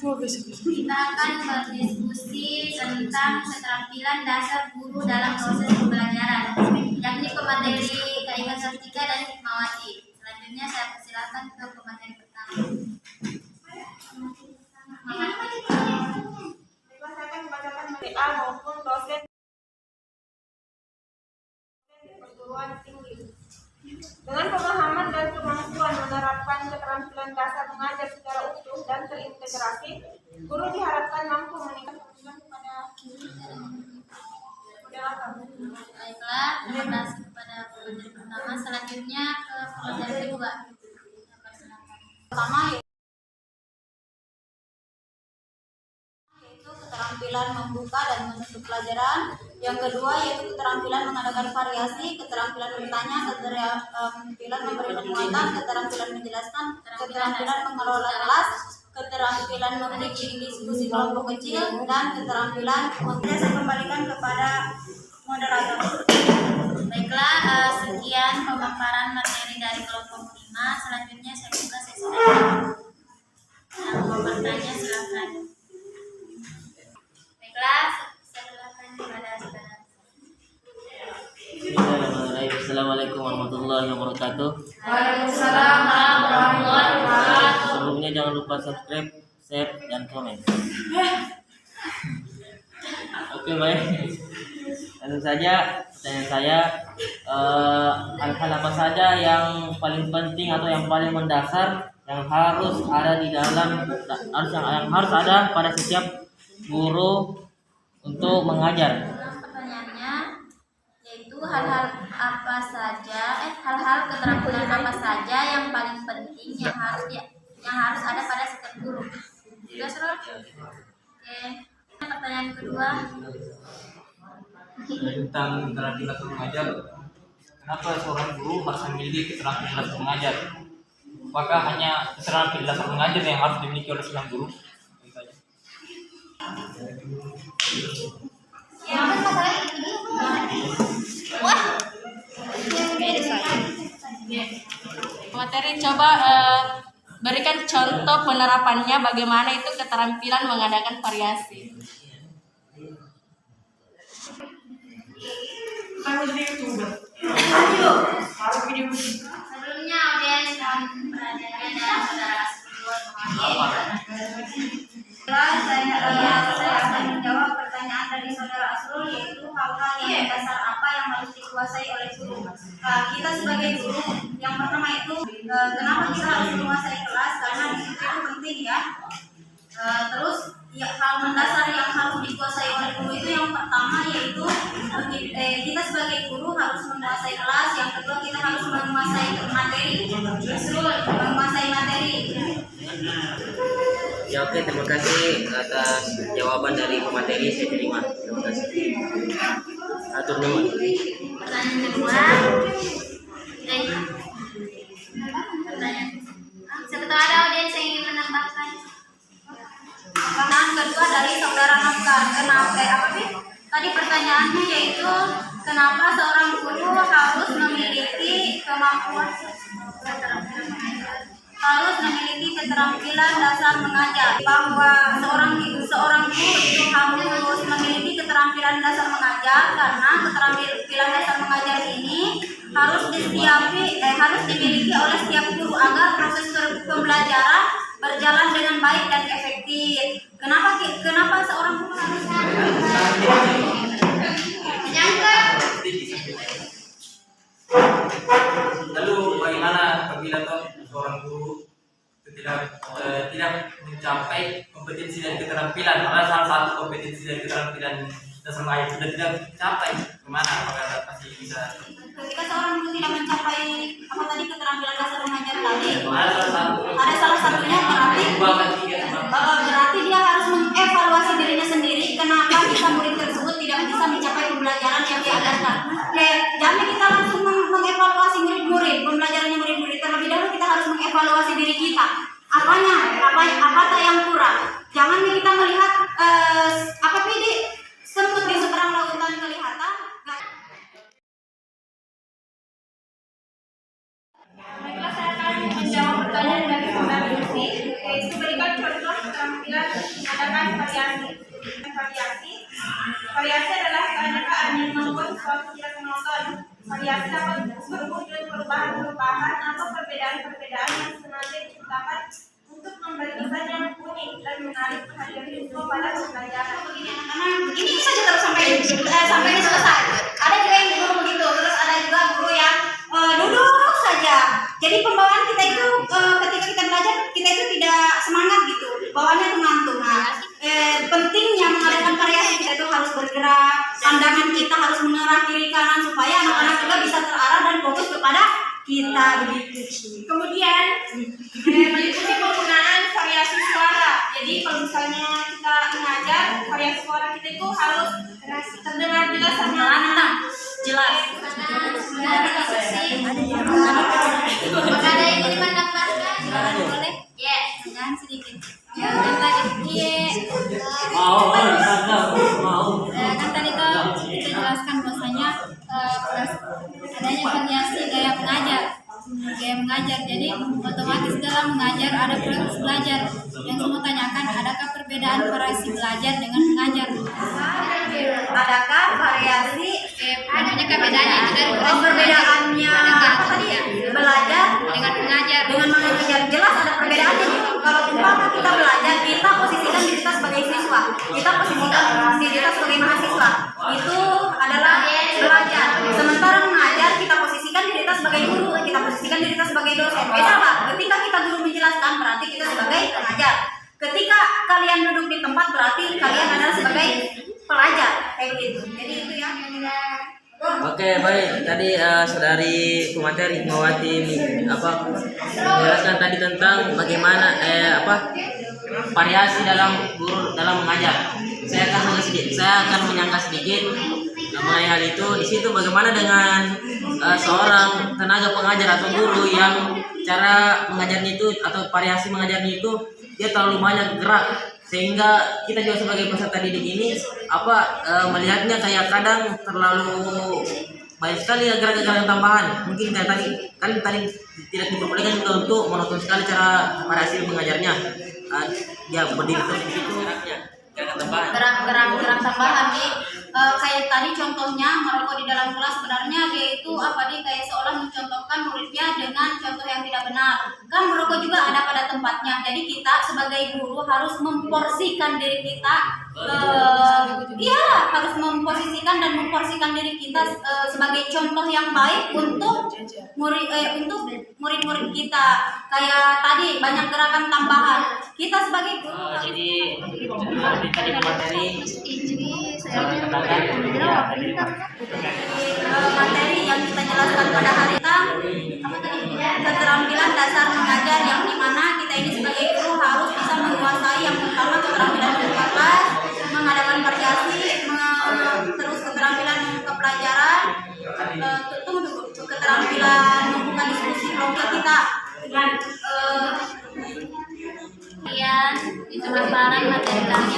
Kita akan berdiskusi tentang keterampilan dasar guru dalam proses pembelajaran, yakni pemateri Kak Iva Sartika dan Hikmawati. Selanjutnya saya persilakan ke pemateri pertama. Saya akan membacakan WA maupun dosen perguruan tinggi. Dengan pemahaman dan kemampuan menerapkan keterampilan dasar mengajar secara utuh dan terintegrasi, guru diharapkan mampu meningkatkan kepada Baiklah, terima kasih kepada pemateri pertama. Selanjutnya ke pemateri kedua. Pertama yaitu keterampilan membuka dan menutup pelajaran. Yang kedua yaitu keterampilan mengadakan variasi, keterampilan bertanya, keterampilan memberi penguatan, keterampilan menjelaskan, keterampilan mengelola kelas, keterampilan memiliki diskusi kelompok kecil, dan keterampilan. Saya kembalikan kepada moderator. Baiklah, sekian pemaparan materi dari kelompok 5. Selanjutnya saya buka sesi tanya. Yang mau bertanya silakan. Baiklah, silakan kepada saudara. Bismillahirrahmanirrahim. Assalamualaikum warahmatullahi wabarakatuh. Waalaikumsalam warahmatullahi wabarakatuh. Sebelumnya jangan lupa subscribe, share, dan komen. Oke, baik. Langsung saja pertanyaan saya, hal-hal apa saja yang paling penting atau yang paling mendasar yang harus ada di dalam yang harus ada pada setiap guru untuk mengajar? Pertanyaannya yaitu hal-hal apa saja, hal-hal keterampilan apa saja yang paling penting yang harus ada pada setiap guru. Sudah, Surul? Oke. Pertanyaan kedua. Tentang keterampilan mengajar, kenapa seorang guru harus memiliki keterampilan dasar mengajar? Apakah hanya keterampilan dasar mengajar yang harus dimiliki oleh seorang guru? Materi coba berikan contoh penerapannya bagaimana itu keterampilan mengadakan variasi. Sebelumnya audiens dan pelajaran dan saudara saya akan menjawab pertanyaan dari saudara Asrul, yaitu hal-hal yang dasar apa yang harus dikuasai oleh guru. Kita sebagai guru, yang pertama itu kenapa kita harus menguasai kelas, karena itu penting ya. Terus ya, hal mendasar yang harus dikuasai oleh guru itu yang pertama yaitu kita sebagai guru harus menguasai kelas. Yang kedua kita harus menguasai materi, menguasai materi. Ya, oke, terima kasih atas jawaban dari pemateri, saya terima. Terima kasih. Atur nuhun. Pertanyaan kedua. Pertanyaan. Siapa tahu ada audiens yang ingin menambahkan? Pertanyaan kedua dari saudara Nafkar. Tadi pertanyaannya yaitu kenapa seorang guru harus memiliki keterampilan dasar mengajar, bahwa seorang guru itu harus memiliki keterampilan dasar mengajar karena keterampilan dasar mengajar ini harus dimiliki oleh setiap guru agar proses pembelajaran berjalan dengan baik dan efektif. Kenapa seorang guru harus Lalu bagaimana apabila seorang guru tidak mencapai kompetensi dan keterampilan? Karena salah satu kompetensi dan keterampilan dasar mengajar sudah tidak tercapai, kemana? Apakah pasti bisa? Ketika seorang guru tidak mencapai keterampilan dasar mengajar tadi, Ada salah satunya berarti dia harus mengevaluasi dirinya sendiri. Kenapa murid tersebut tidak bisa mencapai pembelajaran yang diajarkan? Jangan kita langsung mengevaluasi pembelajarannya murid-murid. Terlebih dahulu kita harus mengevaluasi diri kita. Apa yang kurang? Jangan kita melihat semut di seberang lautan kelihatan. Baiklah, saya akan akan menjawab pertanyaan dari saudara Lucy, yaitu berikan contoh keterampilan mengadakan variasi. Variasi adalah keadaan yang membuat sesuatu tidak monoton. Variasi dapat berwujud perubahan-perubahan atau perbedaan-perbedaan yang sengaja diciptakan untuk memberi kesan yang unik dan menarik perhatian siswa pada pembelajaran. Begini saja terus sampai ini selesai. Ada juga yang guru begitu, terus ada juga guru yang duduk saja. Jadi pembawaan kita itu ketika kita belajar kita itu tidak semangat gitu, bawaannya itu ngantuk. Nah, pentingnya mengadakan variasi, kita itu harus bergerak, pandangan kita harus mengarah kiri kanan supaya anak-anak juga bisa terarah dan fokus kepada kita begitu. Kemudian mengikuti penggunaan variasi suara. Jadi kalau misalnya kita mengajar, variasi suara kita itu harus terdengar jelas sama Lantang, jelas. Ada yang ingin menambahkan? Boleh? Yes, jangan sedikit. Ya, kan tadi kan tadi tuh kita jelaskan bahwasanya adanya variasi gaya mengajar. Jadi otomatis dalam mengajar ada proses belajar. Yang saya mau tanyakan, adakah perbedaan variasi belajar dengan mengajar? Adakah variasi Adanya bedanya itu dari perbedaannya apa tadi? Belajar dengan mengajar. dengan mengajar, jelas ada perbedaannya. Kalau umpama kita belajar, kita posisikan diri kita sebagai siswa, kita posisikan diri kita sebagai mahasiswa, itu adalah belajar. Sementara mengajar, kita posisikan diri kita sebagai guru, kita posisikan diri kita sebagai dosen. Beda Pak. Ketika kita guru menjelaskan, berarti kita sebagai pengajar. Ketika kalian duduk di tempat, berarti kalian adalah sebagai pelajar, kayak gitu. Jadi itu ya. Oke, baik. Tadi saudari pemateri Hikmawati menjelaskan tadi tentang bagaimana variasi dalam mengajar. Saya akan menyangka sedikit mengenai hal itu. Di situ bagaimana dengan seorang tenaga pengajar atau guru yang cara mengajarnya itu atau variasi mengajarnya itu dia terlalu banyak gerak, sehingga kita juga sebagai peserta didik ini melihatnya kayak kadang terlalu banyak sekali gerak-gerak tambahan. Mungkin kayak tadi tidak diperbolehkan juga untuk monoton sekali cara variasi mengajarnya. Dia berdiri terus di situ, gerak tambahan. Gerak tambahan nih. Kayak tadi contohnya merokok di dalam kelas, sebenarnya dia itu kayak seolah mencontohkan muridnya dengan contoh yang tidak benar. Kan merokok juga ada pada tempatnya. Jadi kita sebagai guru harus memporsikan diri kita, harus memposisikan dan memporsikan diri kita sebagai contoh yang baik untuk murid-murid kita. Kayak tadi banyak gerakan tambahan. Kita sebagai guru harus Tadi materi materi yang kita jelaskan pada hari ini, keterampilan dasar mengajar, yang dimana kita ini sebagai guru harus bisa menguasai yang pertama keterampilan membuka kelas, mengadakan variasi, terus keterampilan membuka pelajaran, keterampilan membuka diskusi kelompok kita. Kemudian itu gambaran materi kami.